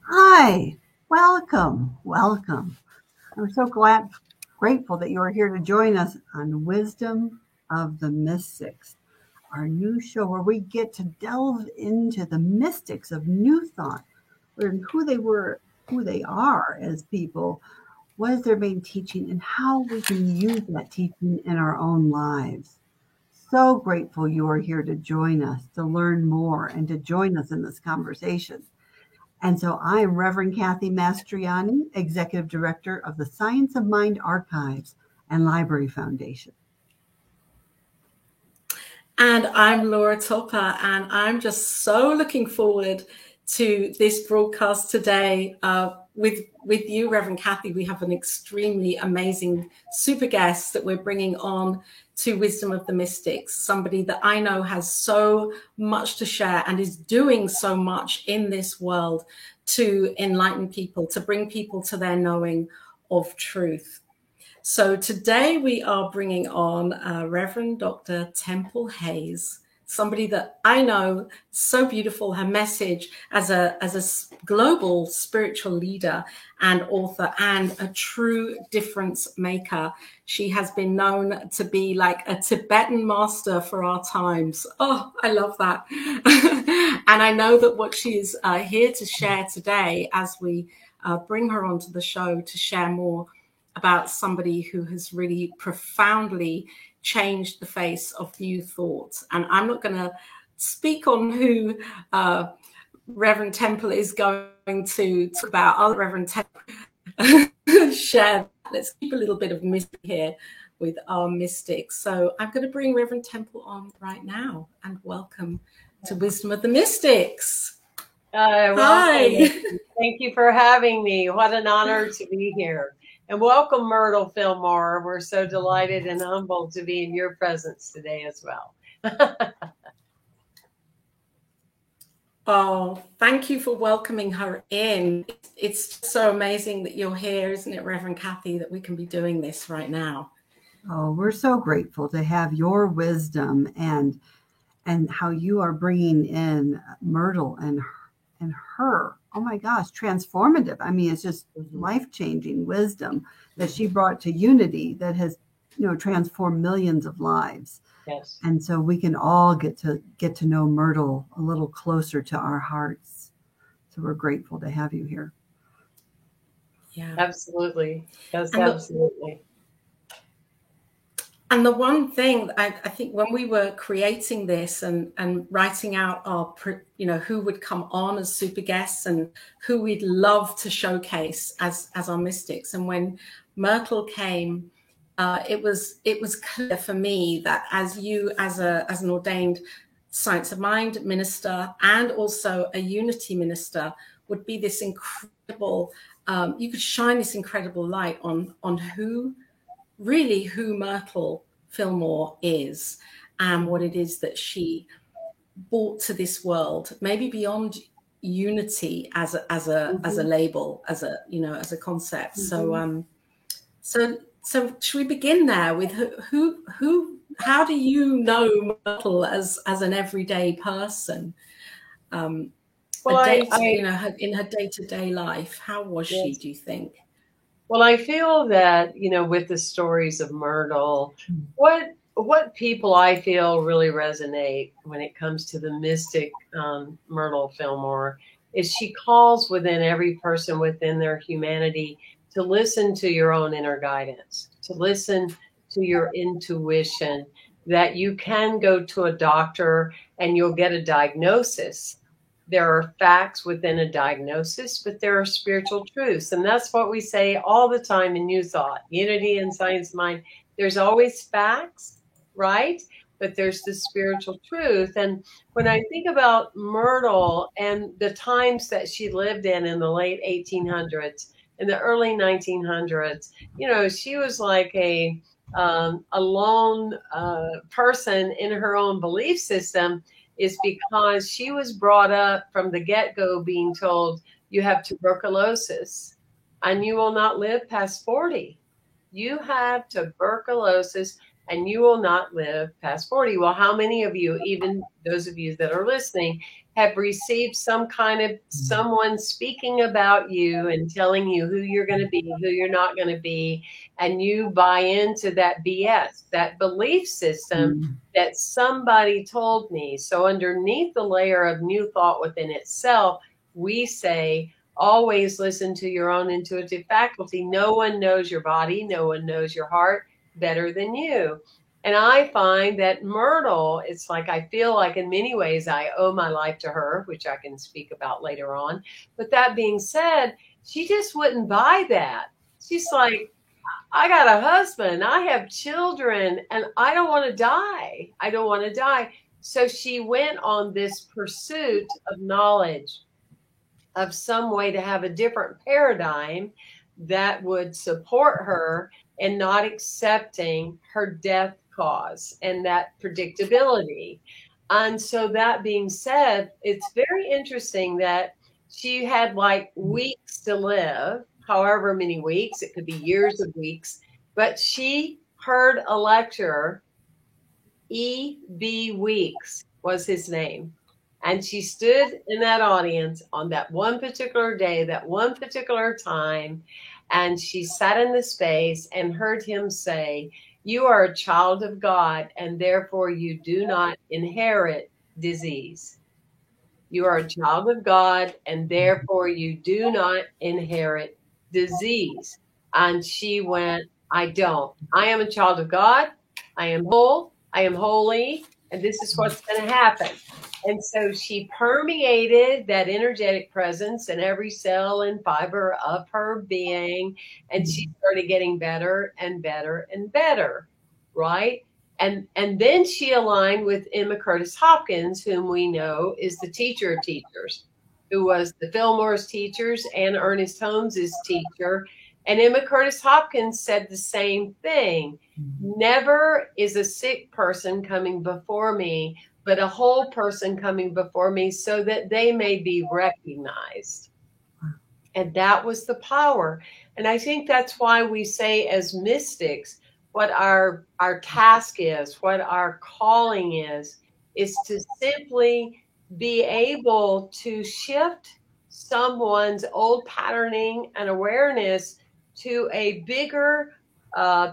Hi, welcome. I'm so grateful that you are here to join us on Wisdom of the Mystics, our new show where we get to delve into the mystics of New Thought, learn who they were, who they are as people, what is their main teaching, and how we can use that teaching in our own lives. So grateful you are here to join us, to learn more, and to join us in this conversation. And so I am Reverend Kathy Mastriani, Executive Director of the Science of Mind Archives and Library Foundation. And I'm Laura Topper, and I'm just so looking forward to this broadcast today with you, Reverend Kathy. We have an extremely amazing super guest that we're bringing on to Wisdom of the Mystics, somebody that I know has so much to share and is doing so much in this world to enlighten people, to bring people to their knowing of truth. So today we are bringing on Reverend Dr. Temple Hayes, somebody that I know so beautiful, her message as a global spiritual leader and author and a true difference maker. She has been known to be like a Tibetan master for our times. Oh, I love that. And I know that what she's here to share today as we bring her onto the show to share more about somebody who has really profoundly changed the face of New Thought. And I'm not going to speak on who Reverend Temple is going to talk about. I'll let Reverend Temple share. Let's keep a little bit of mystery here with our mystics. So I'm going to bring Reverend Temple on right now, and welcome to Wisdom of the Mystics. Hi. Thank you for having me. What an honor to be here. And welcome, Myrtle Fillmore. We're so delighted and humbled to be in your presence today as well. Oh, thank you for welcoming her in. It's so amazing that you're here, isn't it, Reverend Kathy, that we can be doing this right now. Oh, we're so grateful to have your wisdom and how you are bringing in Myrtle and her. Oh my gosh, transformative. I mean, it's just life-changing wisdom that she brought to Unity that has, transformed millions of lives. Yes. And so we can all get to know Myrtle a little closer to our hearts. So we're grateful to have you here. Yeah, absolutely. Yes, absolutely. And the one thing I think when we were creating this and writing out our, who would come on as super guests and who we'd love to showcase as our mystics, and when Myrtle came, it was clear for me that as an ordained Science of Mind minister and also a Unity minister would be this incredible. You could shine this incredible light on who Myrtle Fillmore is and what it is that she brought to this world, maybe beyond Unity as a label, as a concept. Mm-hmm. So should we begin there with how do you know Myrtle as an everyday person? In her day-to-day life, how was she, do you think? Well, I feel that, with the stories of Myrtle, what people I feel really resonate when it comes to the mystic Myrtle Fillmore is she calls within every person within their humanity to listen to your own inner guidance, to listen to your intuition, that you can go to a doctor and you'll get a diagnosis. There are facts within a diagnosis, but there are spiritual truths. And that's what we say all the time in New Thought, Unity and Science Mind. There's always facts, right? But there's the spiritual truth. And when I think about Myrtle and the times that she lived in the late 1800s, in the early 1900s, you know, she was like a lone person in her own belief system, is because she was brought up from the get-go being told, you have tuberculosis and you will not live past 40. You have tuberculosis and you will not live past 40. Well, how many of you, even those of you that are listening, have received some kind of someone speaking about you and telling you who you're going to be, who you're not going to be, and you buy into that BS, that belief system that somebody told me. So underneath the layer of New Thought within itself, we say, always listen to your own intuitive faculty. No one knows your body. No one knows your heart better than you. And I find that Myrtle, it's like, I feel like in many ways I owe my life to her, which I can speak about later on. But that being said, she just wouldn't buy that. She's like, I got a husband, I have children, and I don't want to die. I don't want to die. So she went on this pursuit of knowledge, of some way to have a different paradigm that would support her in not accepting her death cause and that predictability. And so that being said, it's very interesting that she had like weeks to live, however many weeks, it could be years of weeks, but she heard a lecturer, E.B. Weeks was his name. And she stood in that audience on that one particular day, that one particular time, and she sat in the space and heard him say, you are a child of God, and therefore you do not inherit disease. You are a child of God, and therefore you do not inherit disease. And she went, I don't. I am a child of God. I am whole. I am holy. And this is what's going to happen. And so she permeated that energetic presence in every cell and fiber of her being. And she started getting better and better and better, right? And then she aligned with Emma Curtis Hopkins, whom we know is the teacher of teachers, who was the Fillmore's teachers and Ernest Holmes's teacher. And Emma Curtis Hopkins said the same thing. Never is a sick person coming before me, but a whole person coming before me so that they may be recognized. And that was the power. And I think that's why we say as mystics, what our task is, what our calling is to simply be able to shift someone's old patterning and awareness to a bigger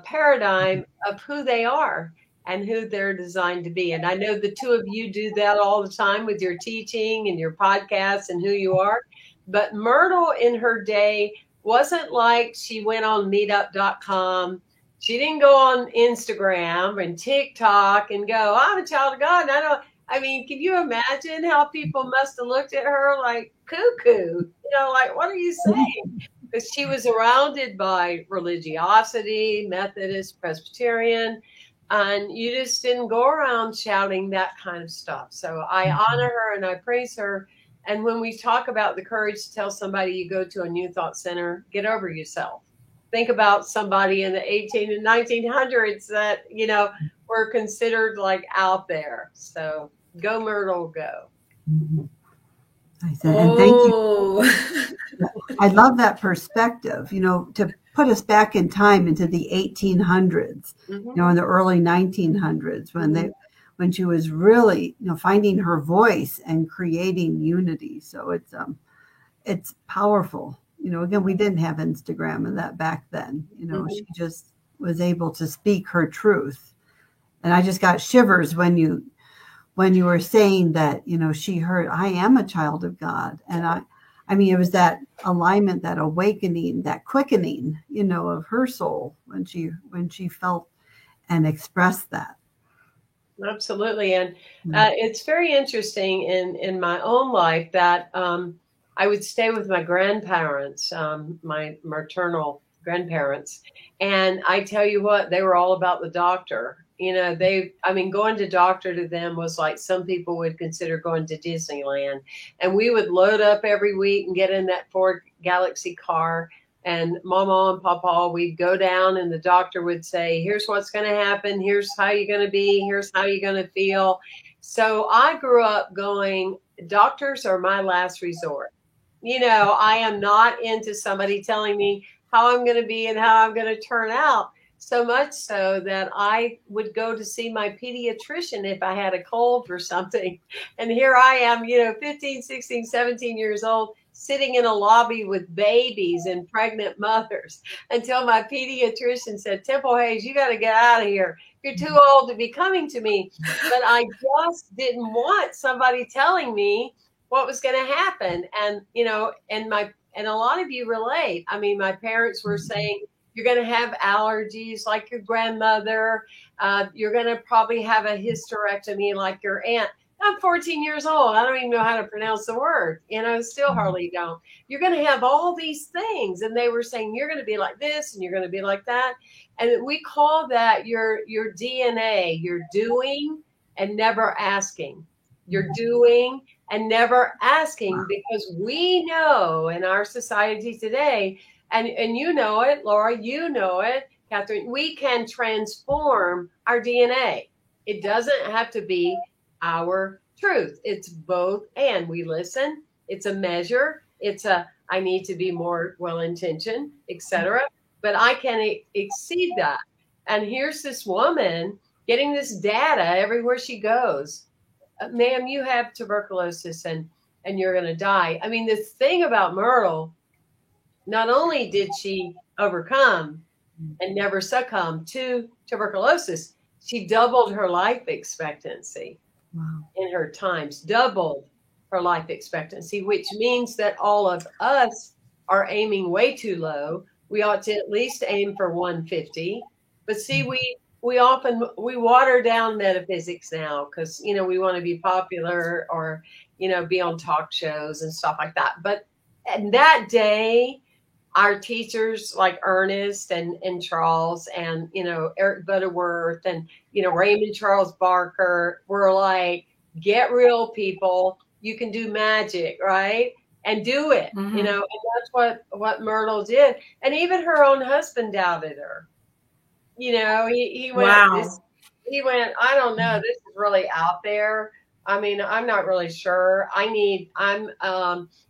paradigm of who they are and who they're designed to be. And I know the two of you do that all the time with your teaching and your podcasts and who you are. But Myrtle in her day wasn't like she went on meetup.com. She didn't go on Instagram and TikTok and go, I'm a child of God. And I mean, can you imagine how people must have looked at her like cuckoo? You know, like, what are you saying? Because she was surrounded by religiosity, Methodist, Presbyterian, and you just didn't go around shouting that kind of stuff. So I honor her and I praise her. And when we talk about the courage to tell somebody you go to a New Thought Center, get over yourself. Think about somebody in the 18 and 1900s that, you know, were considered like out there. So go, Myrtle, go. Mm-hmm. I said, and thank you. I love that perspective, you know, to put us back in time into the 1800s, you know, in the early 1900s when she was really, you know, finding her voice and creating unity. So it's powerful. You know, again, we didn't have Instagram and that back then, you know, she just was able to speak her truth. And I just got shivers when you were saying that, you know, she heard, I am a child of God. And I mean, it was that alignment, that awakening, that quickening, you know, of her soul when she felt and expressed that. Absolutely. And it's very interesting in my own life that I would stay with my grandparents, my maternal grandparents. And I tell you what, they were all about the doctor. You know, going to doctor to them was like some people would consider going to Disneyland. And we would load up every week and get in that Ford Galaxy car. And Mama and Papa, we'd go down and the doctor would say, here's what's going to happen. Here's how you're going to be. Here's how you're going to feel. So I grew up going, doctors are my last resort. You know, I am not into somebody telling me how I'm going to be and how I'm going to turn out. So much so that I would go to see my pediatrician if I had a cold or something. And here I am, 15, 16, 17 years old, sitting in a lobby with babies and pregnant mothers until my pediatrician said, Temple Hayes, you got to get out of here. You're too old to be coming to me. But I just didn't want somebody telling me what was going to happen. And, and a lot of you relate. I mean, my parents were saying, you're going to have allergies like your grandmother. You're going to probably have a hysterectomy like your aunt. I'm 14 years old. I don't even know how to pronounce the word. Still hardly don't. You're going to have all these things. And they were saying, you're going to be like this and you're going to be like that. And we call that your DNA. You're doing and never asking. You're doing and never asking, because we know in our society today, and you know it, Laura, you know it, Catherine, we can transform our DNA. It doesn't have to be our truth. It's both and. We listen. It's a measure. It's I need to be more well-intentioned, etc. But I can exceed that. And here's this woman getting this data everywhere she goes. Ma'am, you have tuberculosis and you're going to die. I mean, the thing about Myrtle, not only did she overcome and never succumb to tuberculosis, she doubled her life expectancy. Wow. In her times, doubled her life expectancy, which means that all of us are aiming way too low. We ought to at least aim for 150. But see, we often water down metaphysics now because, we want to be popular or, be on talk shows and stuff like that. But that day, our teachers like Ernest and Charles and, Eric Butterworth and, Raymond Charles Barker were like, get real, people. You can do magic, right? And do it, Mm-hmm. And that's what Myrtle did. And even her own husband doubted her. He went, wow. He went, I don't know, this is really out there. I mean, I'm not really sure. He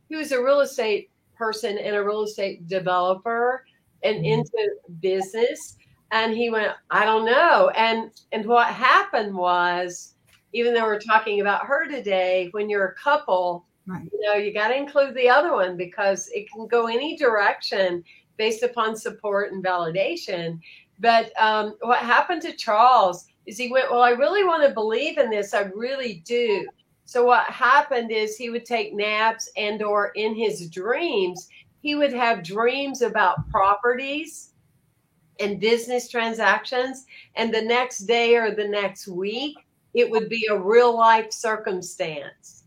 was a real estate person and a real estate developer and into business. And he went, I don't know. And what happened was, even though we're talking about her today, when you're a couple, right, you got to include the other one because it can go any direction based upon support and validation. But what happened to Charles is he went, well, I really want to believe in this. I really do. So what happened is he would take naps and or in his dreams, he would have dreams about properties and business transactions. And the next day or the next week, it would be a real life circumstance.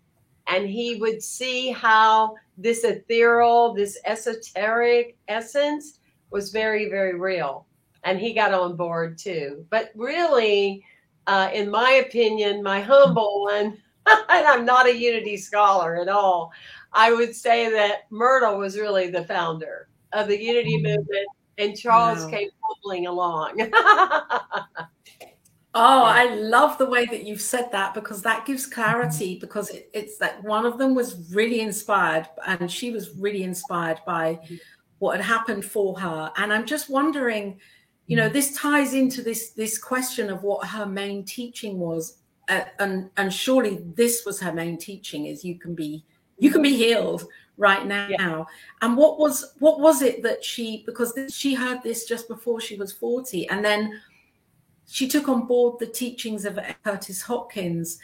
And he would see how this ethereal, this esoteric essence was very, very real. And he got on board too. But really, in my opinion, my humble one, and I'm not a Unity scholar at all, I would say that Myrtle was really the founder of the Unity movement, and Charles came bubbling along. Oh, I love the way that you've said that, because that gives clarity, because it's that one of them was really inspired and she was really inspired by what had happened for her. And I'm just wondering, this ties into this question of what her main teaching was. And surely this was her main teaching, is you can be healed right now. Yeah. And what was it that because she heard this just before she was 40, and then she took on board the teachings of Curtis Hopkins.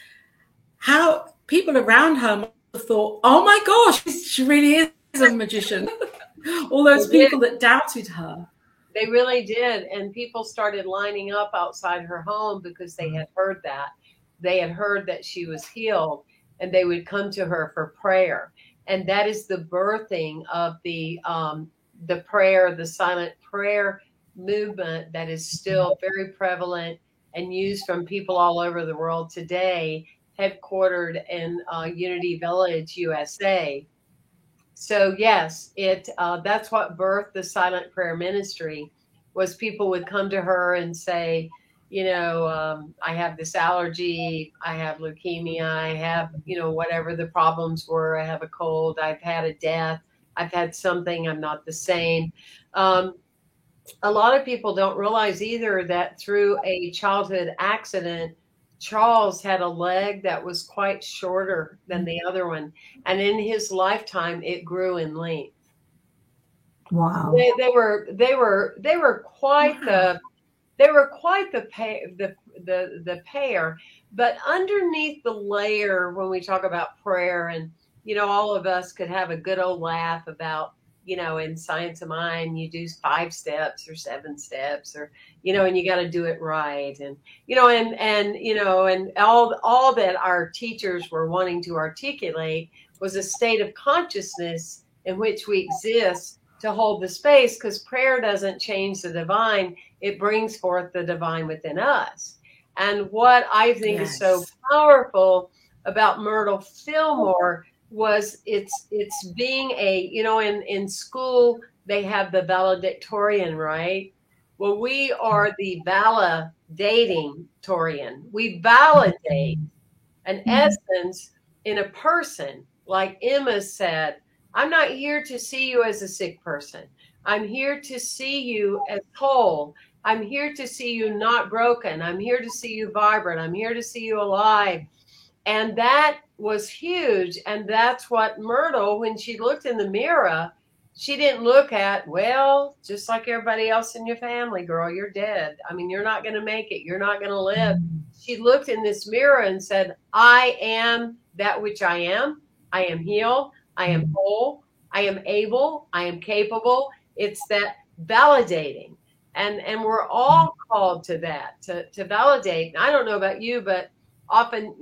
How people around her must have thought, oh my gosh, she really is a magician. All those people that doubted her. They really did. And people started lining up outside her home because they had heard that. they had heard that she was healed, and they would come to her for prayer. And that is the birthing of the prayer, the silent prayer movement that is still very prevalent and used from people all over the world today, headquartered in Unity Village, USA. So yes, that's what birthed the silent prayer ministry. Was people would come to her and say, I have this allergy, I have leukemia, I have, whatever the problems were, I have a cold, I've had a death, I've had something, I'm not the same. A lot of people don't realize either that through a childhood accident, Charles had a leg that was quite shorter than the other one, and in his lifetime, it grew in length. Wow. They were quite the pair, but underneath the layer, when we talk about prayer, and all of us could have a good old laugh about, in Science of Mind, you do 5 steps or 7 steps, or and you got to do it right, and and all that our teachers were wanting to articulate was a state of consciousness in which we exist to hold the space, because prayer doesn't change the divine, it brings forth the divine within us. And what I think is so powerful about Myrtle Fillmore was it's being a, in school they have the valedictorian, right? Well, we are the validating-torian. We validate an essence in a person. Like Emma said, I'm not here to see you as a sick person. I'm here to see you as whole. I'm here to see you not broken. I'm here to see you vibrant. I'm here to see you alive. And that was huge. And that's what Myrtle, when she looked in the mirror, she didn't look at, well, just like everybody else in your family, girl, you're dead. I mean, you're not going to make it. You're not going to live. She looked in this mirror and said, I am that which I am. I am healed. I am whole. I am able. I am capable. It's that validating. And we're all called to that, to validate. And I don't know about you, but often,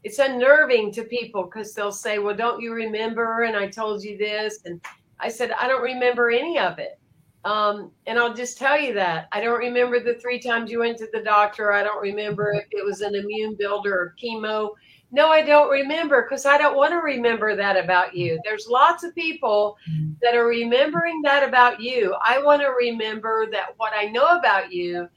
it's unnerving to people, because they'll say, well, don't you remember? And I told you this. And I said, I don't remember any of it. And I'll just tell you that. I don't remember the 3 times you went to the doctor. I don't remember if it was an immune builder or chemo. No, I don't remember, because I don't want to remember that about you. There's lots of people that are remembering that about you. I want to remember that what I know about you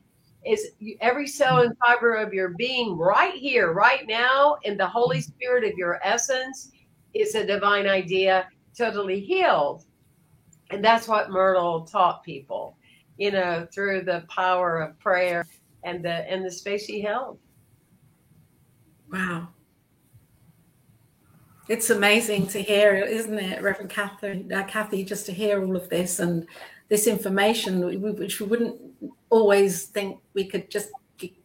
is every cell and fiber of your being right here, right now, in the Holy Spirit of your essence is a divine idea, totally healed. And that's what Myrtle taught people, through the power of prayer and the space she held. Wow. It's amazing to hear, isn't it, Reverend Kathy, just to hear all of this and this information, which we wouldn't always think we could just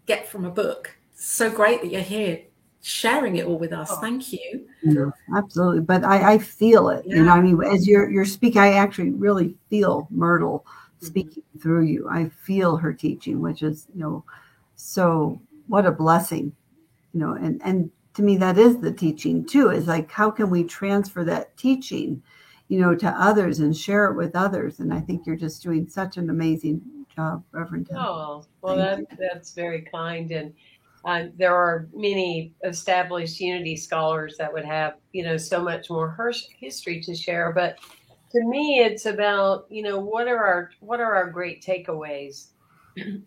get from a book. So great that you're here sharing it all with us. Thank you. Yeah, absolutely. But I feel it. Yeah. I mean, as you're speaking, I actually really feel Myrtle speaking through you. I feel her teaching, which is, so what a blessing, and to me, that is the teaching too, is like, how can we transfer that teaching, to others and share it with others? And I think you're just doing such an amazing job, Reverend. Oh, well, that's very kind. And there are many established Unity scholars that would have, so much more history to share. But to me, it's about, what are our great takeaways?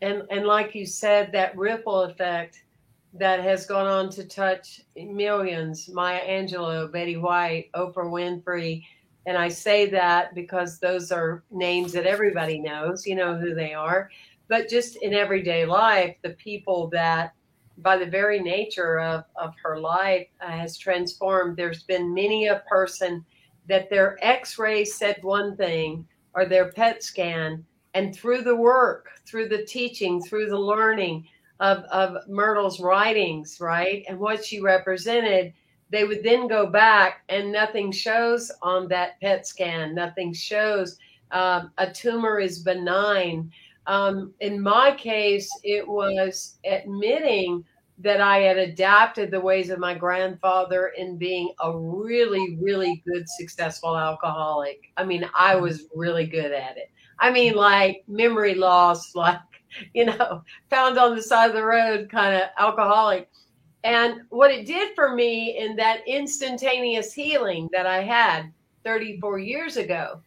And like you said, that ripple effect that has gone on to touch millions, Maya Angelou, Betty White, Oprah Winfrey. And I say that because those are names that everybody knows, who they are. But just in everyday life, the people that by the very nature of her life has transformed. There's been many a person that their x-ray said one thing or their PET scan, and through the work, through the teaching, through the learning of Myrtle's writings, right, and what she represented, they would then go back and nothing shows on that PET scan. Nothing shows. A tumor is benign. In my case, it was admitting that I had adapted the ways of my grandfather in being a really, really good, successful alcoholic. I mean, I was really good at it. I mean, like memory loss, like, found on the side of the road kind of alcoholic. And what it did for me in that instantaneous healing that I had 34 years ago,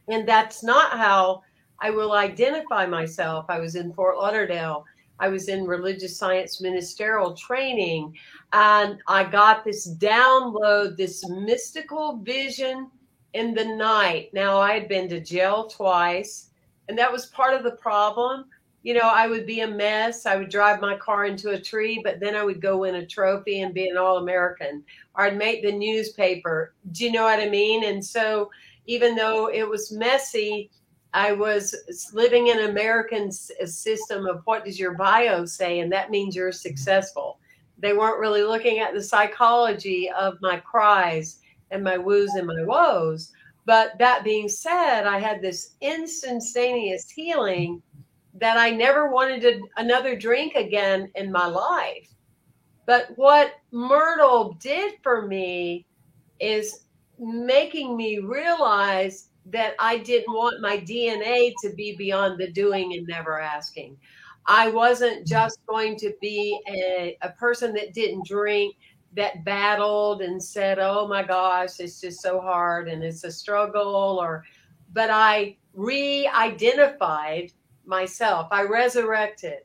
and that's not how I will identify myself. I was in Fort Lauderdale. I was in religious science ministerial training, and I got this download, this mystical vision in the night. Now, I had been to jail twice, and that was part of the problem. I would be a mess. I would drive my car into a tree, but then I would go win a trophy and be an All-American, or I'd make the newspaper. Do you know what I mean? And so even though it was messy, I was living in an American system of what does your bio say? And that means you're successful. They weren't really looking at the psychology of my cries and my woos and my woes. But that being said, I had this instantaneous healing that I never wanted another drink again in my life. But what Myrtle did for me is making me realize that I didn't want my DNA to be beyond the doing and never asking. I wasn't just going to be a person that didn't drink, that battled and said, oh my gosh, it's just so hard and it's a struggle. But I re-identified myself. I resurrected.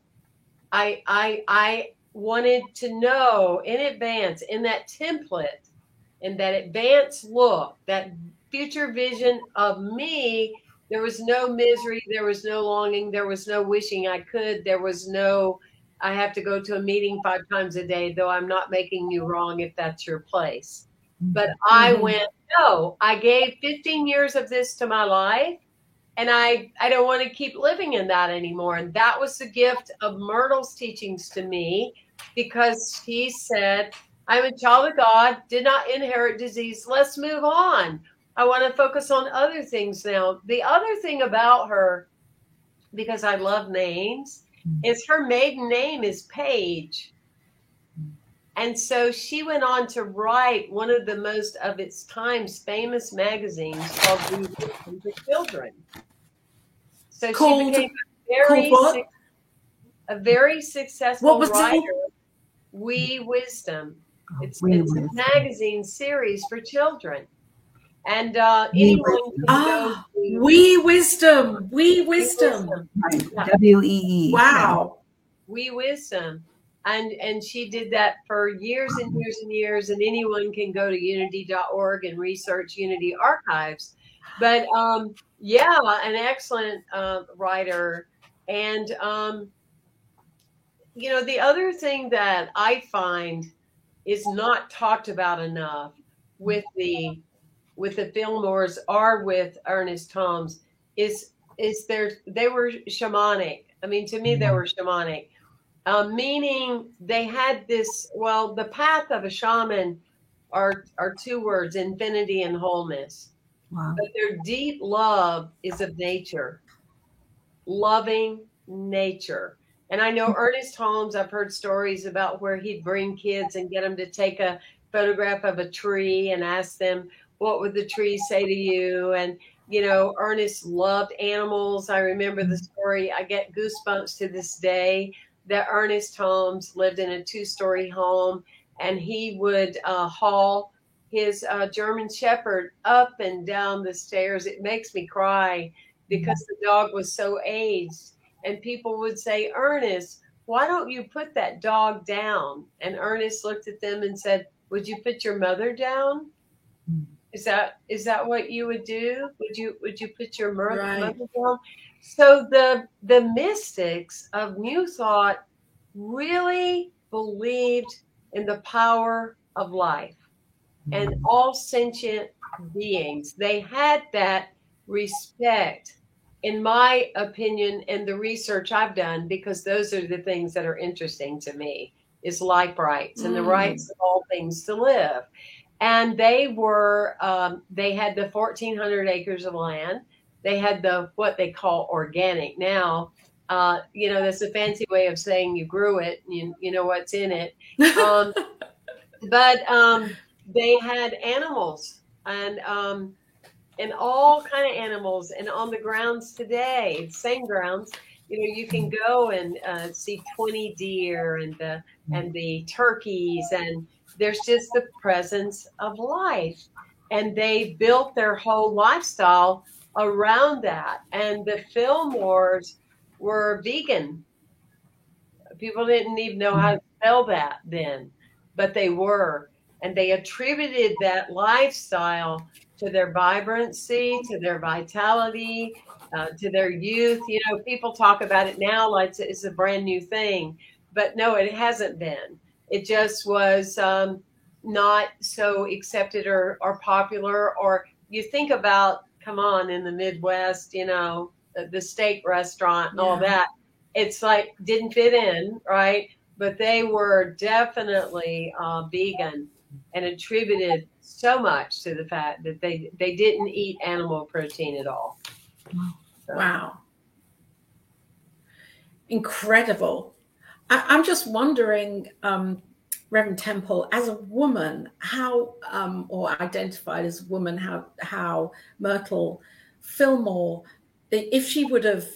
I wanted to know in advance, in that template, in that advanced look, that future vision of me, there was no misery, there was no longing, there was no wishing I could, there was no, I have to go to a meeting 5 times a day, though I'm not making you wrong if that's your place. But I went, no, I gave 15 years of this to my life, and I don't want to keep living in that anymore. And that was the gift of Myrtle's teachings to me, because she said, I'm a child of God, did not inherit disease. Let's move on. I want to focus on other things now. The other thing about her, because I love names, is her maiden name is Page. And so she went on to write one of the most of its times famous magazines called Wisdom for Children. So she became a very successful writer. We Wisdom. It's a magazine series for children. And anyone can go to We Wisdom. We Wisdom. Right. WEE. Wow. We Wisdom. And she did that for years and years and years. And anyone can go to unity.org and research Unity archives. But an excellent writer. And the other thing that I find is not talked about enough with the Fillmores or with Ernest Holmes is they were shamanic. I mean, to me, they were shamanic, meaning they had this. Well, the path of a shaman are 2 words: infinity and wholeness. Wow. But their deep love is of nature, loving nature. And I know Ernest Holmes, I've heard stories about where he'd bring kids and get them to take a photograph of a tree and ask them, what would the tree say to you? And, Ernest loved animals. I remember the story. I get goosebumps to this day that Ernest Holmes lived in a 2-story home, and he would haul his German Shepherd up and down the stairs. It makes me cry because the dog was so aged. And people would say, Ernest, why don't you put that dog down? And Ernest looked at them and said, would you put your mother down? Is that what you would do? Would you put your mother down? So the mystics of New Thought really believed in the power of life and all sentient beings. They had that respect, in my opinion, and the research I've done, because those are the things that are interesting to me, is life rights and the rights of all things to live. And they were, they had the 1,400 acres of land. they had the what they call organic. Now, that's a fancy way of saying you grew it. You know what's in it. But they had animals and all kind of animals. And on the grounds today, same grounds, you can go and see 20 deer and the turkeys, and there's just the presence of life. And they built their whole lifestyle around that. And the Fillmores were vegan. People didn't even know how to spell that then, but they were. And they attributed that lifestyle to their vibrancy, to their vitality, to their youth. People talk about it now like it's a brand new thing, but no, it hasn't been. It just was not so accepted or popular. Or you think about, come on, in the Midwest, the steak restaurant and all that. It's like didn't fit in, right? But they were definitely vegan and attributed so much to the fact that they didn't eat animal protein at all. So. Wow. Incredible. I'm just wondering, Reverend Temple, as a woman, how, or identified as a woman, how Myrtle Fillmore, if she would have,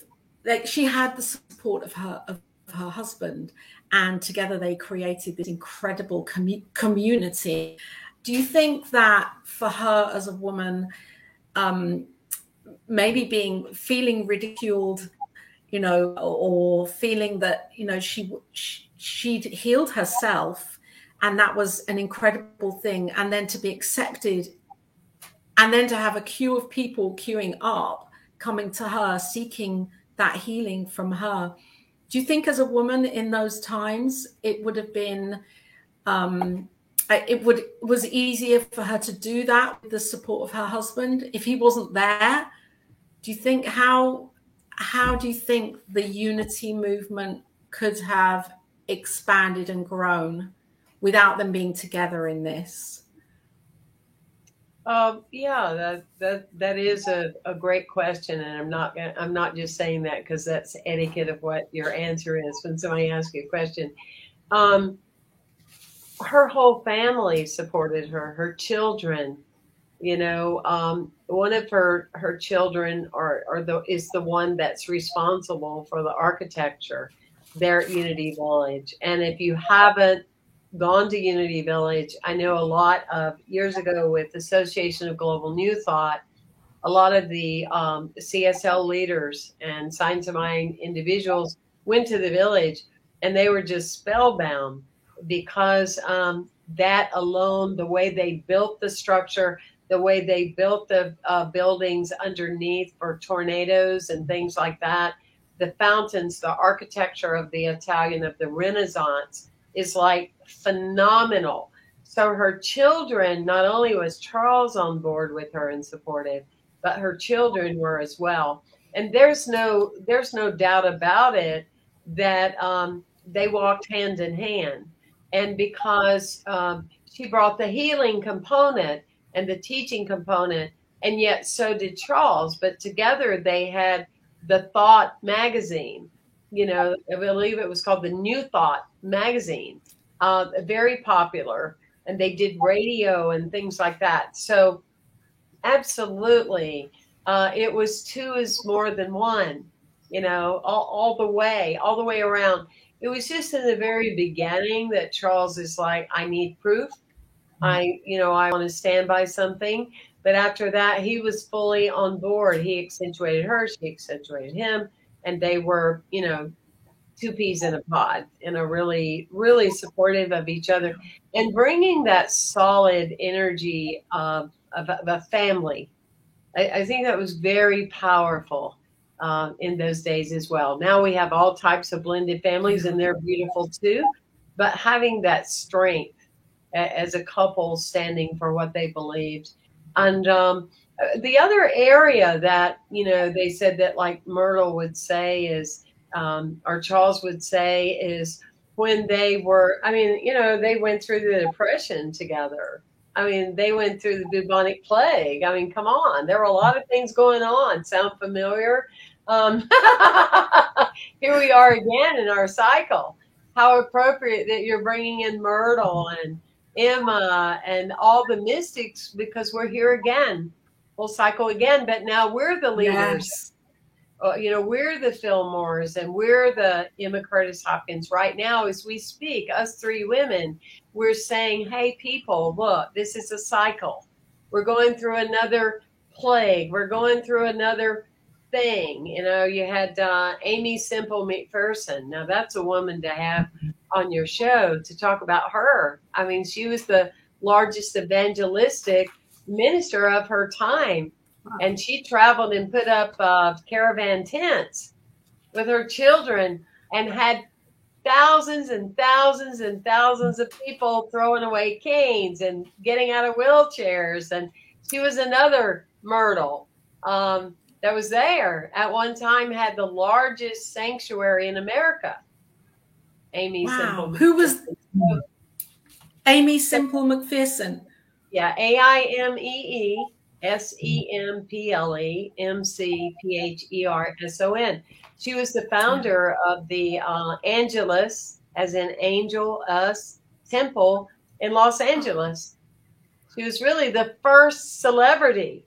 she had the support of her husband, and together they created this incredible community. Do you think that for her as a woman, maybe feeling ridiculed, or feeling that, she'd healed herself, and that was an incredible thing, and then to be accepted, and then to have a queue of people queuing up, coming to her, seeking that healing from her. Do you think as a woman in those times, it would have been, was easier for her to do that with the support of her husband if he wasn't there? Do you think, how do you think the unity movement could have expanded and grown without them being together in this? Yeah, that is a great question, and I'm not just saying that because that's etiquette of what your answer is when somebody asks you a question. Her whole family supported her. Her children, one of her children is the one that's responsible for the architecture there at Unity Village. And if you haven't gone to Unity Village, I know a lot of years ago with Association of Global New Thought, a lot of the CSL leaders and Science of Mind individuals went to the village, and they were just spellbound because that alone, the way they built the structure, the way they built the buildings underneath for tornadoes and things like that, the fountains, the architecture of the Italian of the Renaissance is like phenomenal. So her children, not only was Charles on board with her and supportive, but her children were as well. And there's no doubt about it that they walked hand in hand. And because she brought the healing component and the teaching component, and yet so did Charles, but together they had the Thought magazine. I believe it was called the New Thought magazine, very popular, and they did radio and things like that. So absolutely, it was two is more than one, all the way around. It was just in the very beginning that Charles is like, I need proof. I want to stand by something. But after that, he was fully on board. He accentuated her, she accentuated him, and they were, two peas in a pod, and are really, really supportive of each other and bringing that solid energy of a family. I think that was very powerful in those days as well. Now we have all types of blended families, and they're beautiful too. But having that strength as a couple standing for what they believed. And the other area that, they said that like Myrtle would say is, or Charles would say is when they were, they went through the Depression together. I mean, they went through the bubonic plague. I mean, come on. There were a lot of things going on. Sound familiar? Here we are again in our cycle. How appropriate that you're bringing in Myrtle and Emma and all the mystics, because we're here again. We'll cycle again, but now we're the leaders. Yes. We're the Fillmores and we're the Emma Curtis Hopkins right now as we speak, us three women. We're saying, hey, people, look, this is a cycle. We're going through another plague. We're going through another thing. You had Amy Semple McPherson. Now, that's a woman to have on your show to talk about her. I mean, she was the largest evangelistic minister of her time. And she traveled and put up caravan tents with her children and had thousands and thousands and thousands of people throwing away canes and getting out of wheelchairs. And she was another Myrtle that was there at one time, had the largest sanctuary in America. Amy Semple. Who was Amy Semple McPherson? Yeah, AIMEESEMPLEMCPHERSON. She was the founder of the Angelus, as in Angel Us Temple in Los Angeles. She was really the first celebrity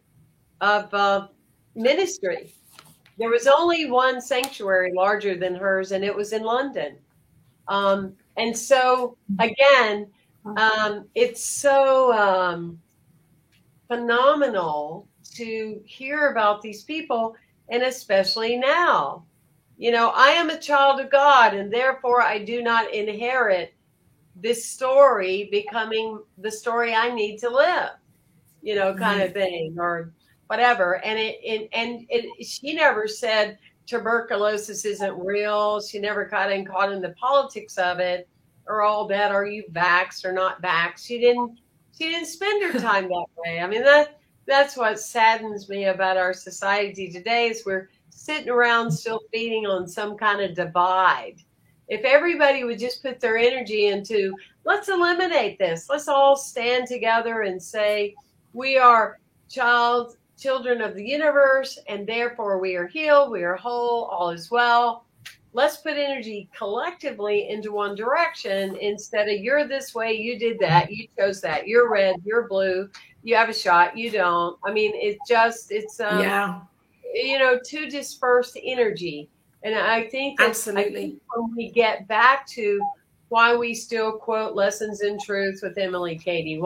of ministry. There was only one sanctuary larger than hers, and it was in London. And so, again, it's so phenomenal to hear about these people, and especially now. I am a child of God, and therefore I do not inherit this story becoming the story I need to live, kind of thing, or whatever. And she never said tuberculosis isn't real. She never got caught in the politics of it, or all that. Are you vaxxed or not vaxxed? She didn't spend her time that way. I mean, that's what saddens me about our society today is we're sitting around still feeding on some kind of divide. If everybody would just put their energy into, let's eliminate this. Let's all stand together and say, we are children of the universe, and therefore we are healed, we are whole, all is well. Let's put energy collectively into one direction instead of you're this way, you did that, you chose that, you're red, you're blue, you have a shot, you don't. I mean, too dispersed energy. And I think absolutely when we get back to why we still quote Lessons in Truth with Emily Cady,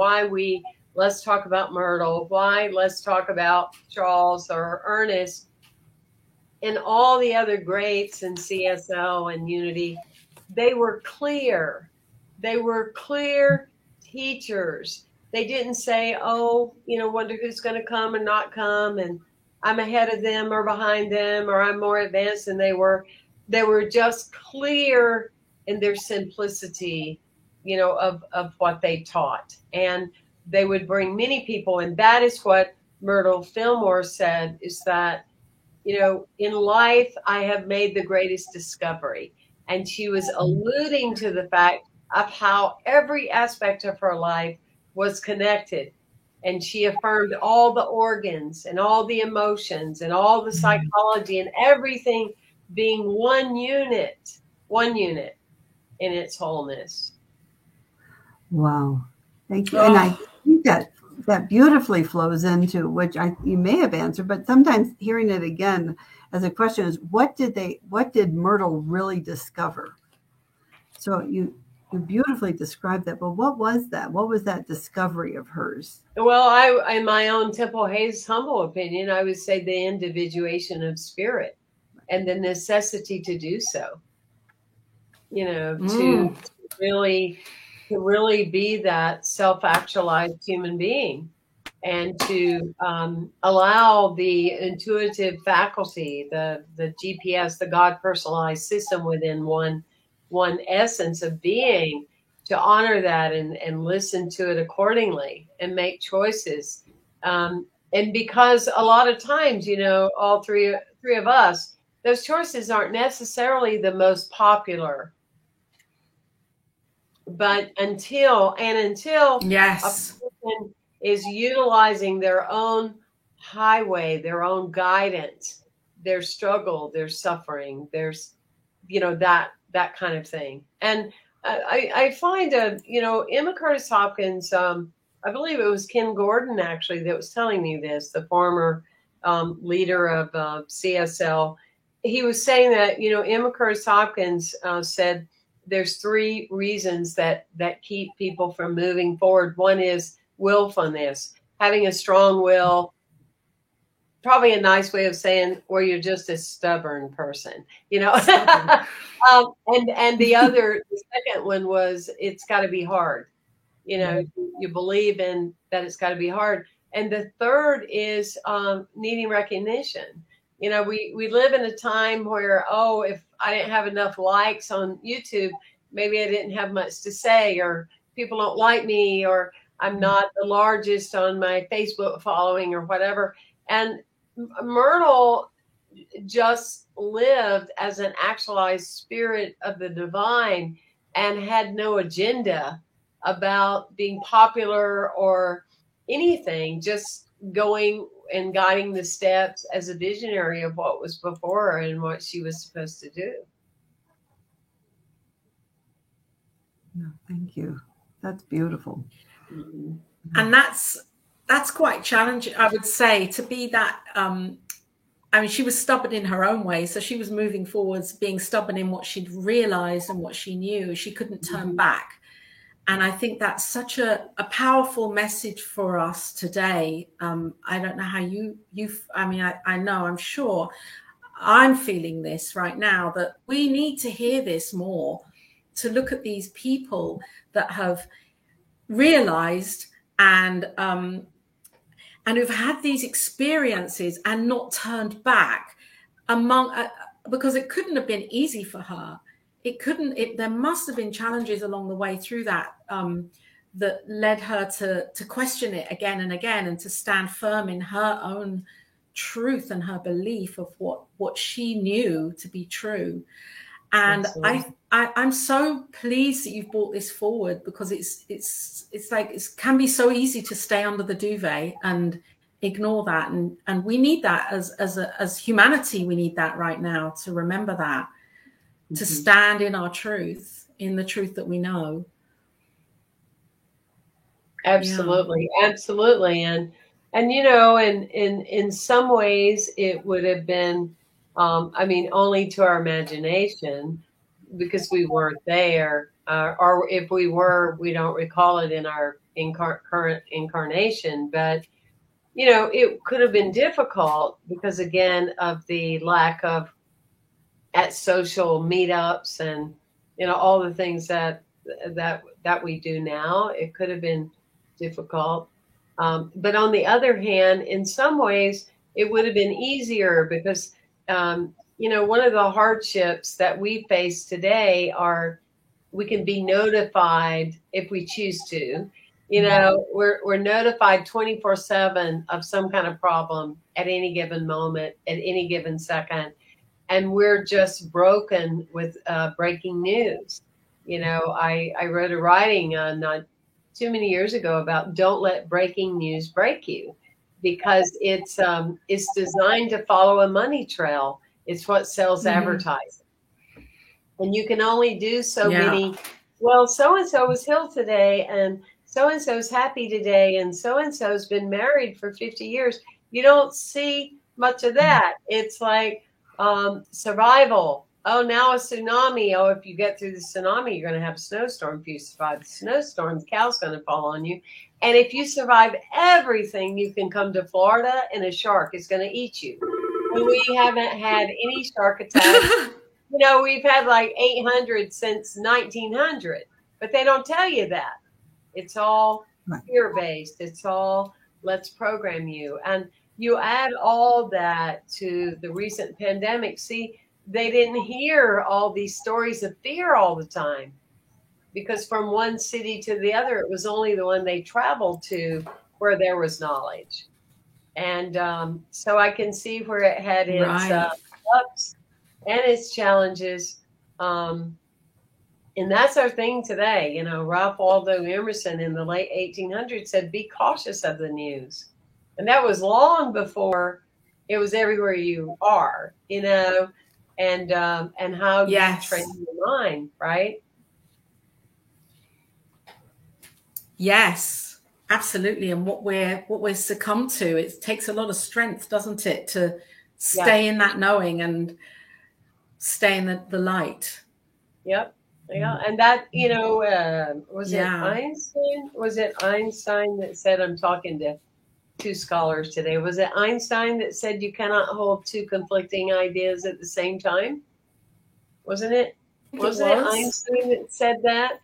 let's talk about Myrtle, let's talk about Charles or Ernest, and all the other greats in CSL and Unity. They were clear. They were clear teachers. They didn't say, wonder who's going to come and not come, and I'm ahead of them or behind them, or I'm more advanced than they were. They were just clear in their simplicity, of what they taught. And they would bring many people. And that is what Myrtle Fillmore said, is that, in life, I have made the greatest discovery. And she was alluding to the fact of how every aspect of her life was connected. And she affirmed all the organs and all the emotions and all the psychology and everything being one unit in its wholeness. Wow. Thank you. And I think that beautifully flows into, which you may have answered, but sometimes hearing it again as a question is, what did Myrtle really discover? So you beautifully described that, but what was that? What was that discovery of hers? Well, in my own Temple Hayes humble opinion, I would say the individuation of spirit and the necessity to do so, to really be that self-actualized human being, and to allow the intuitive faculty, the GPS, the God personalized system within one essence of being, to honor that and listen to it accordingly and make choices. And because a lot of times, all three of us, those choices aren't necessarily the most popular. But until yes, person is utilizing their own highway, their own guidance, their struggle, their suffering, there's, that kind of thing. And I find, Emma Curtis Hopkins, I believe it was Ken Gordon actually that was telling me this, the former leader of CSL. He was saying that, Emma Curtis Hopkins said there's 3 reasons that keep people from moving forward. One is willfulness, having a strong will, probably a nice way of saying, or you're just a stubborn person, and the second one was, it's got to be hard. You believe in that it's got to be hard. And the third is needing recognition. We live in a time where, if I didn't have enough likes on YouTube, maybe I didn't have much to say, or people don't like me, or I'm not the largest on my Facebook following or whatever. And Myrtle just lived as an actualized spirit of the divine and had no agenda about being popular or anything, just going and guiding the steps as a visionary of what was before her and what she was supposed to do. No, thank you. That's beautiful. Mm-hmm. And that's quite challenging, I would say, to be that. She was stubborn in her own way, so she was moving forwards, being stubborn in what she'd realized and what she knew. She couldn't turn back. And I think that's such a powerful message for us today. I don't know how I know, I'm sure I'm feeling this right now, that we need to hear this more, to look at these people that have realized and who've had these experiences and not turned back, because it couldn't have been easy for her. There must have been challenges along the way through that that led her to question it again and again, and to stand firm in her own truth and her belief of what she knew to be true. And I'm so pleased that you've brought this forward, because it's like it can be so easy to stay under the duvet and ignore that, and we need that as humanity. We need that right now, to remember that, to stand in our truth, in the truth that we know. Absolutely. Absolutely. And in some ways it would have been, only to our imagination, because we weren't there, or if we were, we don't recall it in our current incarnation. But, it could have been difficult because, again, of the lack of at social meetups and, all the things that we do now. It could have been difficult. But on the other hand, in some ways, it would have been easier because, one of the hardships that we face today are we can be notified if we choose to. We're notified 24/7 of some kind of problem at any given moment, at any given second. And we're just broken with breaking news. I wrote a writing not too many years ago about don't let breaking news break you, because it's designed to follow a money trail. It's what sells advertising. And you can only do so many. Well, so-and-so was healed today, and so-and-so's happy today, and so-and-so's been married for 50 years. You don't see much of that. It's like survival. Oh, now a tsunami. Oh, if you get through the tsunami, you're going to have a snowstorm. If you survive the snowstorm, the cow's going to fall on you. And if you survive everything, you can come to Florida and a shark is going to eat you. And we haven't had any shark attacks. We've had like 800 since 1900, but they don't tell you that. It's all fear-based. It's all let's program you. And you add all that to the recent pandemic. See, they didn't hear all these stories of fear all the time, because from one city to the other, it was only the one they traveled to where there was knowledge. And so I can see where it had its ups and its challenges. And that's our thing today. You know, Ralph Waldo Emerson in the late 1800s said, be cautious of the news. And that was long before it was everywhere you are, you know, and how you train your mind, right? Yes, absolutely. And what we're succumbed to, it takes a lot of strength, doesn't it, to stay in that knowing and stay in the light. Yep. Yeah. And that, you know, was it Einstein? Was it Einstein that said, I'm talking to two scholars today. Was it Einstein that said you cannot hold two conflicting ideas at the same time? Wasn't it? Wasn't it Einstein that said that?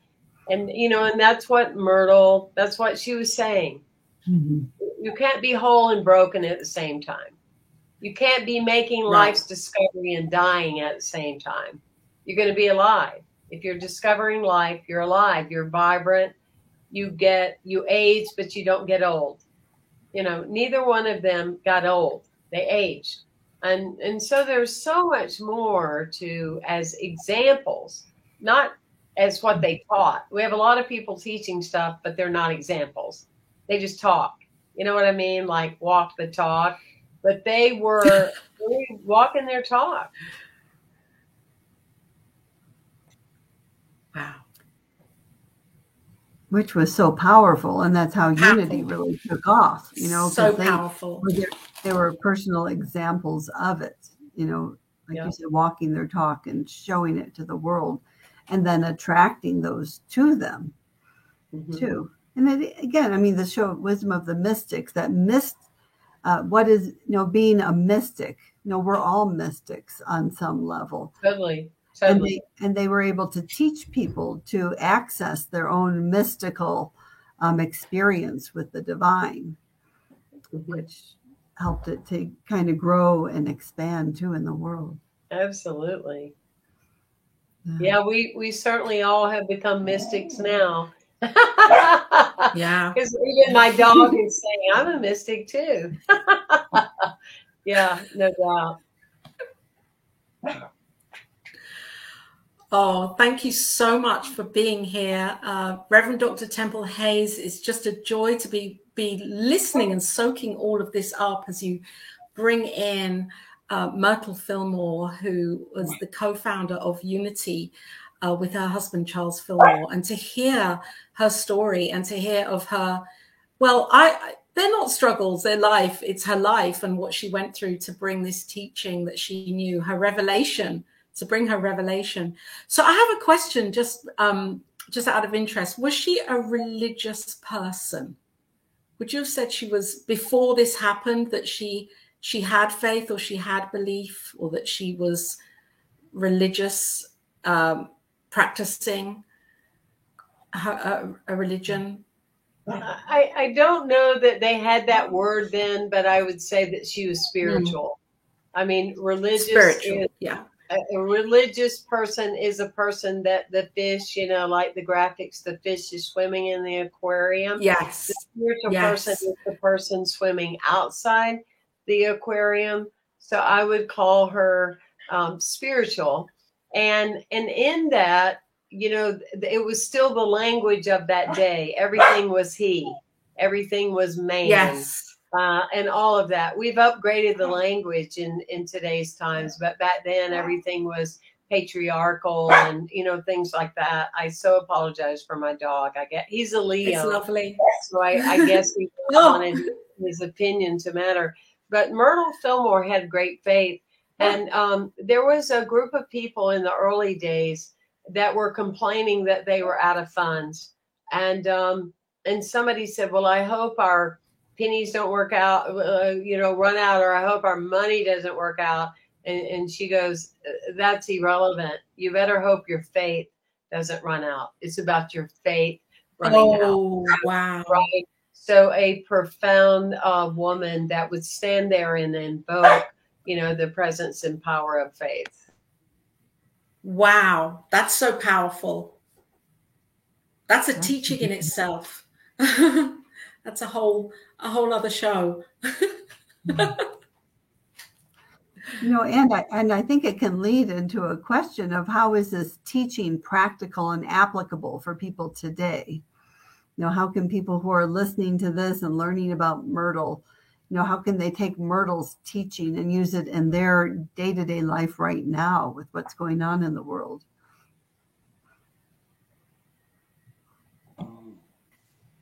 And, you know, and that's what Myrtle, that's what she was saying. Mm-hmm. You can't be whole and broken at the same time. You can't be making life's discovery and dying at the same time. You're going to be alive. If you're discovering life, you're alive. You're vibrant. You age, but you don't get old. You know, neither one of them got old. They aged. And so there's so much more to as examples, not as what they taught. We have a lot of people teaching stuff, but they're not examples. They just talk. You know what I mean? Like walk the talk. But they were walking their talk. Wow. Which was so powerful. And that's how unity really took off, you know. So powerful. They were personal examples of it, you know, like you said, walking their talk and showing it to the world and then attracting those to them too. And then, again, I mean, the show Wisdom of the Mystics, that what is, you know, being a mystic, you know, we're all mystics on some level. Totally. And they were able to teach people to access their own mystical experience with the divine, which helped it to kind of grow and expand too in the world. Absolutely. Yeah, we certainly all have become mystics now. Yeah. Because even my dog is saying, I'm a mystic too. Yeah, no doubt. Oh, thank you so much for being here. Reverend Dr. Temple Hayes, it's just a joy to be listening and soaking all of this up as you bring in Myrtle Fillmore, who was the co-founder of Unity with her husband, Charles Fillmore, and to hear her story and to hear of her, well, they're not struggles, they're life. It's her life and what she went through to bring this teaching that she knew, her revelation, to bring her revelation. So I have a question, just out of interest. Was she a religious person? Would you have said she was, before this happened, that she had faith or she had belief, or that she was religious, practicing a religion? I don't know that they had that word then, but I would say that she was spiritual. I mean, religious. Spiritual, yeah. A religious person is a person that the fish, you know, like the graphics, the fish is swimming in the aquarium. Yes. The spiritual person is the person swimming outside the aquarium. So I would call her spiritual. And in that, you know, it was still the language of that day. Everything was he. Everything was man. Yes. And all of that. We've upgraded the language in today's times, but back then everything was patriarchal and, you know, things like that. I so apologize for my dog. He's a Leo. It's lovely. So I guess he wanted his opinion to matter. But Myrtle Fillmore had great faith. And there was a group of people in the early days that were complaining that they were out of funds. And somebody said, well, I hope our pennies don't work out, run out, or I hope our money doesn't work out. And she goes, that's irrelevant. You better hope your faith doesn't run out. It's about your faith running out. Oh, wow. Right. So a profound woman that would stand there and invoke, you know, the presence and power of faith. Wow. That's so powerful. That's a teaching in itself. That's a whole other show. And I think it can lead into a question of how is this teaching practical and applicable for people today? How can people who are listening to this and learning about Myrtle, how can they take Myrtle's teaching and use it in their day-to-day life right now with what's going on in the world?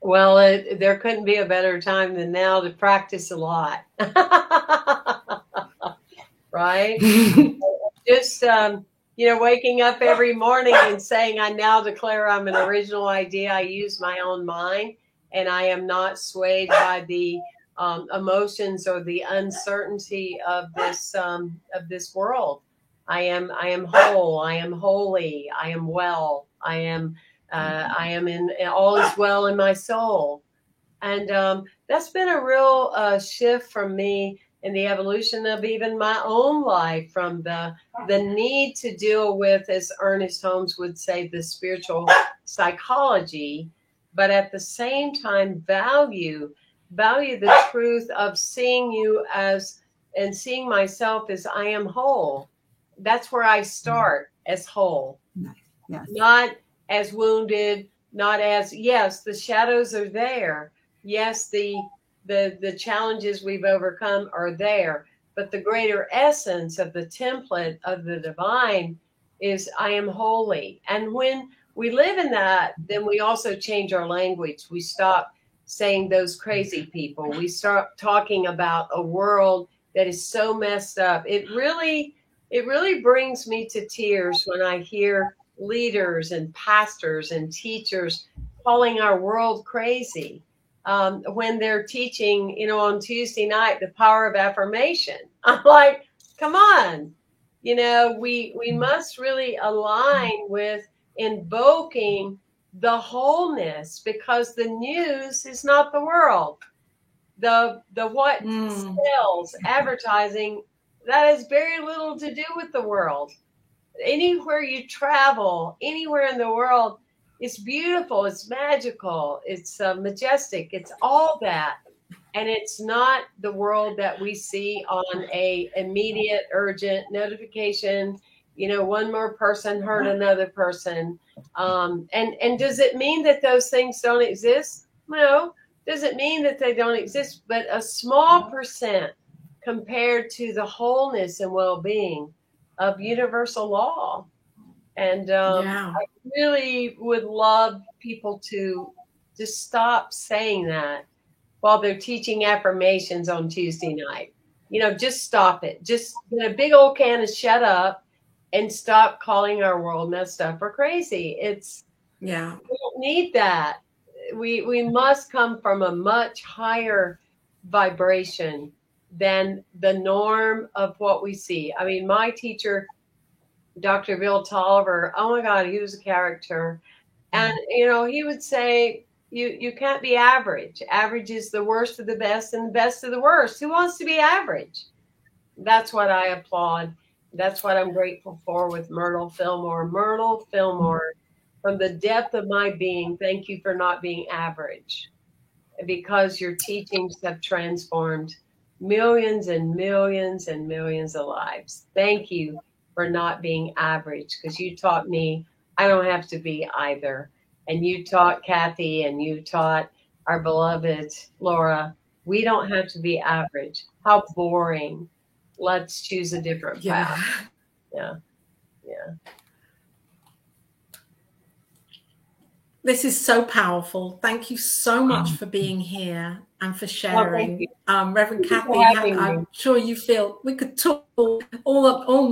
Well, there couldn't be a better time than now to practice a lot. Right? Just, waking up every morning and saying, I now declare I'm an original idea. I use my own mind, and I am not swayed by the emotions or the uncertainty of this world. I am whole. I am holy. I am well. I am in all is well in my soul. And that's been a real shift for me in the evolution of even my own life, from the need to deal with, as Ernest Holmes would say, the spiritual psychology, but at the same time value the truth of seeing you as, and seeing myself as I am whole. That's where I start, as whole. Yes. Not as wounded, not as, yes, the shadows are there. Yes, the challenges we've overcome are there. But the greater essence of the template of the divine is I am holy. And when we live in that, then we also change our language. We stop saying those crazy people. We start talking about a world that is so messed up. It really brings me to tears when I hear leaders and pastors and teachers calling our world crazy when they're teaching, on Tuesday night, the power of affirmation. I'm like, come on, we must really align with invoking the wholeness, because the news is not the world. The what sells, advertising, that has very little to do with the world. Anywhere you travel, anywhere in the world, it's beautiful, it's magical, it's majestic, it's all that. And it's not the world that we see on a immediate, urgent notification. One more person hurt another person. And does it mean that those things don't exist? No. Does it mean that they don't exist? But a small percent compared to the wholeness and well-being of universal law. And I really would love people to just stop saying that while they're teaching affirmations on Tuesday night. Just stop it. Just get a big old can of shut up and stop calling our world messed up or crazy. We don't need that. We must come from a much higher vibration than the norm of what we see. I mean, my teacher, Dr. Bill Tolliver, oh my God, he was a character. And, he would say, you can't be average. Average is the worst of the best and the best of the worst. Who wants to be average? That's what I applaud. That's what I'm grateful for with Myrtle Fillmore. Myrtle Fillmore, from the depth of my being, thank you for not being average, because your teachings have transformed millions and millions and millions of lives. Thank you for not being average, because you taught me I don't have to be either. And you taught Kathy, and you taught our beloved Laura, we don't have to be average. How boring. Let's choose a different path. Yeah. This is so powerful. Thank you so much for being here and for sharing. Reverend Kathy, I'm sure you feel we could talk all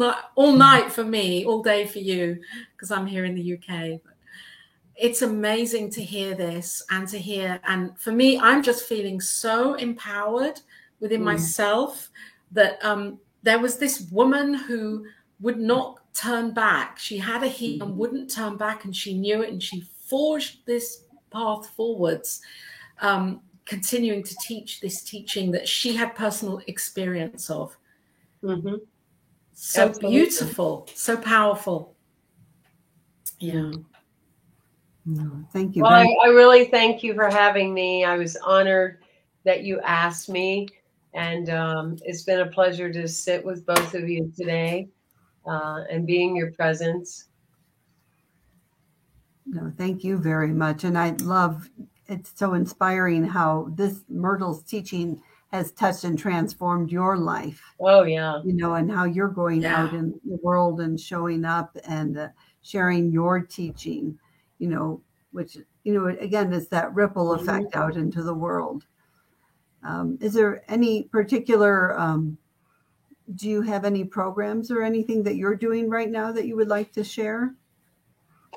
night for me, all day for you, because I'm here in the UK. But it's amazing to hear this and to hear. And for me, I'm just feeling so empowered within myself that there was this woman who would not turn back. She had a heat and wouldn't turn back, and she knew it, and she forged this path forwards, continuing to teach this teaching that she had personal experience of. So Absolutely. Beautiful, so powerful. Thank you. Well, I really thank you for having me. I was honored that you asked me And it's been a pleasure to sit with both of you today and be in your presence. No, thank you very much. And I love, it's so inspiring how this Myrtle's teaching has touched and transformed your life. Oh, yeah. You know, and how you're going out in the world and showing up and sharing your teaching, you know, which, you know, again, is that ripple effect out into the world. Is there any particular, do you have any programs or anything that you're doing right now that you would like to share?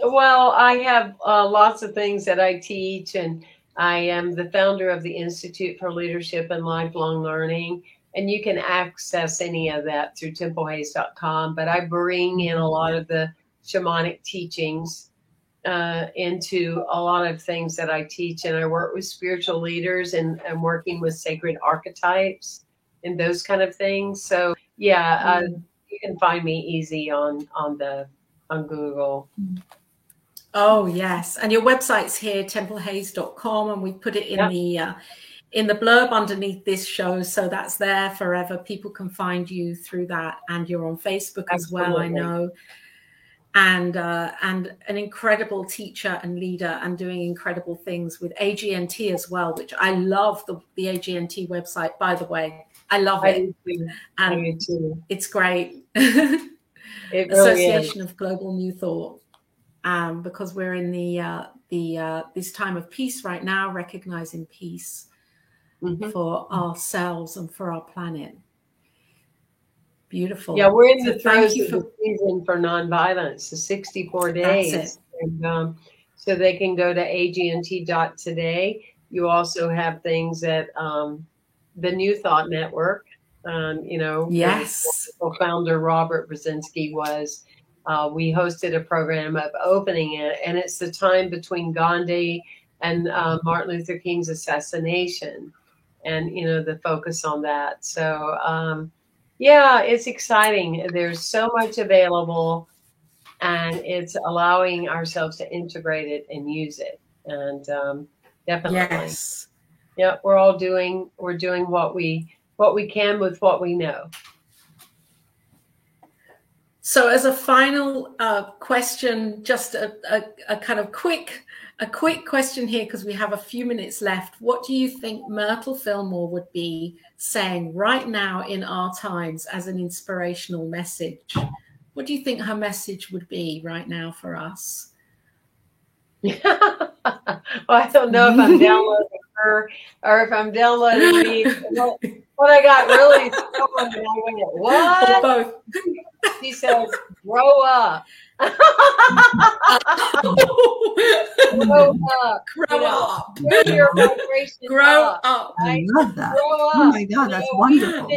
Well, I have lots of things that I teach, and I am the founder of the Institute for Leadership and Lifelong Learning. And you can access any of that through templehayes.com. But I bring in a lot of the shamanic teachings into a lot of things that I teach. And I work with spiritual leaders and working with sacred archetypes and those kind of things. So, yeah, you can find me easy on Google. Oh, yes. And your website's here, templehayes.com, and we put it in the blurb underneath this show. So that's there forever. People can find you through that. And you're on Facebook as well, I know. And an incredible teacher and leader and doing incredible things with AGNT as well, which I love the AGNT website, by the way. I love it. I do too. It's great. It really Association is. of Global New Thought. Because we're in this time of peace right now, recognizing peace for ourselves and for our planet. Beautiful. Yeah, we're in the throes of the season for nonviolence, the 64 days. That's it. And, so they can go to agnt.today. You also have things at the New Thought Network. You know, yes, founder Robert Brzezinski was. We hosted a program of opening it, and it's the time between Gandhi and Martin Luther King's assassination, and you know the focus on that. So yeah, it's exciting. There's so much available, and it's allowing ourselves to integrate it and use it. And definitely, yes, yeah, we're doing what we can with what we know. So as a final question, just a kind of quick question here, because we have a few minutes left. What do you think Myrtle Fillmore would be saying right now in our times as an inspirational message? What do you think her message would be right now for us? Well, I don't know if I'm downloading her or if I'm downloading me. What I got really stoned and I went, what? Both. She says, grow up. Grow up. Grow up. Your vibration grow up. Right? I love that. Grow up. Oh my God, that's wonderful.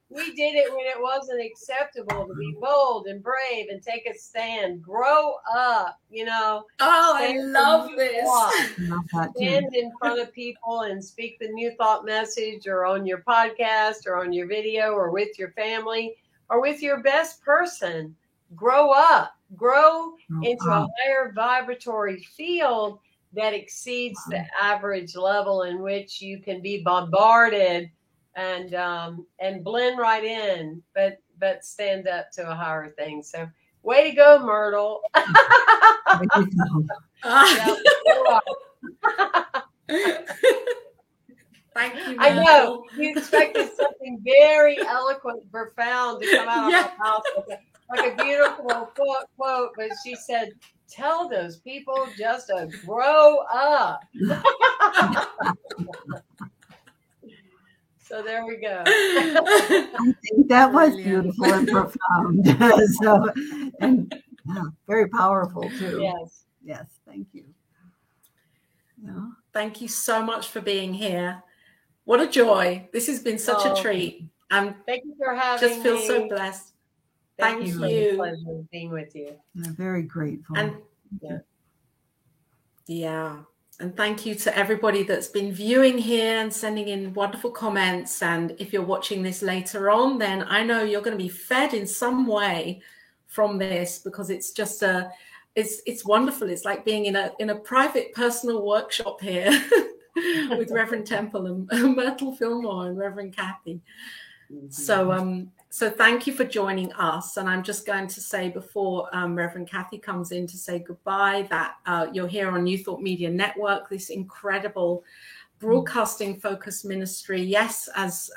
We did it when it wasn't acceptable to be bold and brave and take a stand. Grow up, you know. Oh, I love this. Stand in front of people and speak the New Thought message, or on your podcast or on your video or with your family or with your best person. Grow up. Grow into a higher vibratory field that exceeds the average level in which you can be bombarded and blend right in, but stand up to a higher thing. So way to go, Myrtle. Thank you, Myrtle. I know you expected something very eloquent, profound to come out of her mouth, like a beautiful quote, but she said, tell those people just to grow up. So there we go. I think that was beautiful and profound. Very powerful too. Yes. Yes. Thank you. Yeah. Thank you so much for being here. What a joy. This has been such a treat. Thank you for having me. Just feel so blessed. Thank you. It's a pleasure being with you. I'm very grateful. And and thank you to everybody that's been viewing here and sending in wonderful comments. And if you're watching this later on, then I know you're going to be fed in some way from this, because it's just it's wonderful. It's like being in a private personal workshop here. with Reverend Temple and Myrtle Fillmore and Reverend Kathy. So thank you for joining us. And I'm just going to say before Reverend Kathy comes in to say goodbye that you're here on New Thought Media Network, this incredible broadcasting focused ministry. Yes, as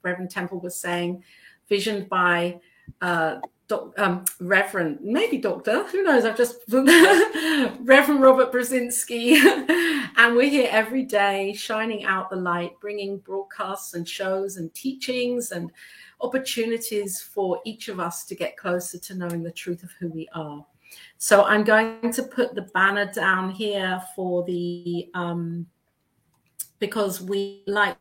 Reverend Temple was saying, visioned by Reverend, maybe Doctor, who knows? I've just Reverend Robert Brzezinski, and we're here every day, shining out the light, bringing broadcasts and shows and teachings and opportunities for each of us to get closer to knowing the truth of who we are. So I'm going to put the banner down here for the because we like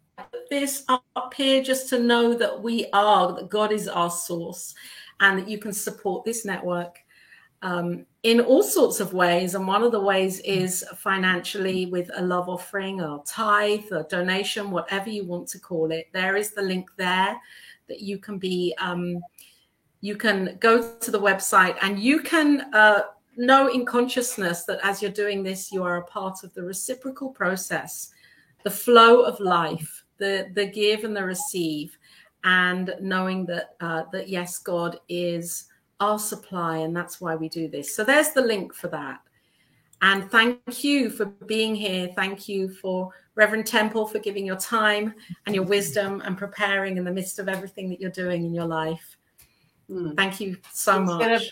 this up here just to know that that God is our source, and that you can support this network in all sorts of ways. And one of the ways is financially with a love offering or tithe or donation, whatever you want to call it. There is the link there that you can be, you can go to the website and you can know in consciousness that as you're doing this, you are a part of the reciprocal process, the flow of life, the give and the receive, and knowing that that yes, God is our supply, and that's why we do this. So there's the link for that. And thank you for being here. Thank you for Reverend Temple for giving your time and your wisdom and preparing in the midst of everything that you're doing in your life. Thank you so much. It's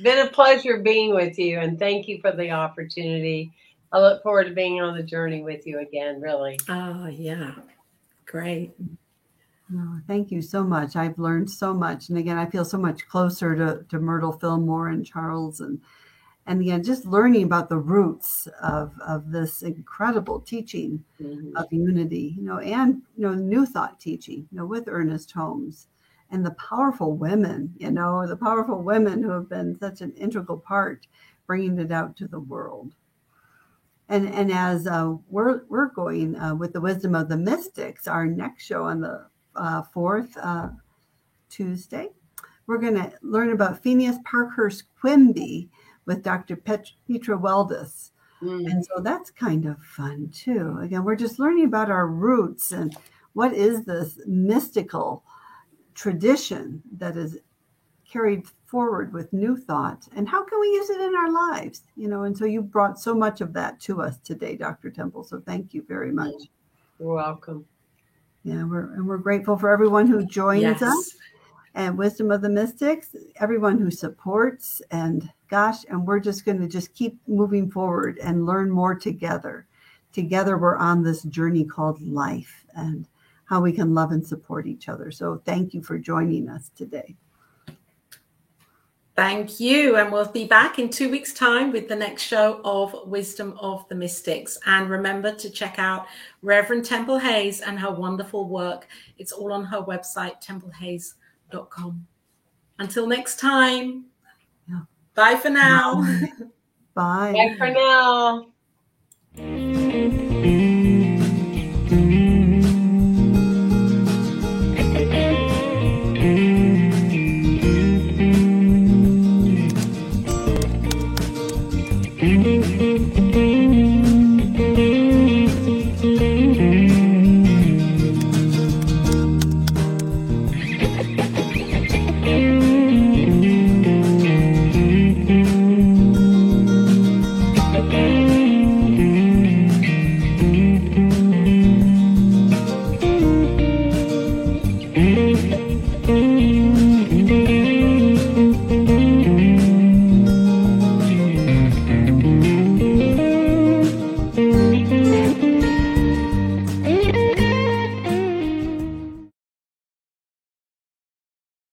been a pleasure being with you, and thank you for the opportunity. I look forward to being on the journey with you again, really. Oh, yeah. Great. Oh, thank you so much. I've learned so much. And again, I feel so much closer to Myrtle Fillmore and Charles. And again, just learning about the roots of this incredible teaching of unity, and, New Thought teaching, with Ernest Holmes. And the powerful women, the powerful women who have been such an integral part bringing it out to the world. And as we're going with the Wisdom of the Mystics, our next show on the fourth Tuesday, we're going to learn about Phineas Parkhurst Quimby with Dr. Petra Weldis. And so that's kind of fun too. Again, we're just learning about our roots and what is this mystical tradition that is carried forward with New Thought, and how can we use it in our lives? And so you brought so much of that to us today, Dr. Temple. So thank you very much. You're welcome. Yeah, we're grateful for everyone who joins us, and Wisdom of the Mystics, everyone who supports, and we're just going to keep moving forward and learn more together. Together, we're on this journey called life and how we can love and support each other. So thank you for joining us today. Thank you. And we'll be back in 2 weeks' time with the next show of Wisdom of the Mystics. And remember to check out Reverend Temple Hayes and her wonderful work. It's all on her website, templehays.com. Until next time. Bye for now. Bye. Bye for now.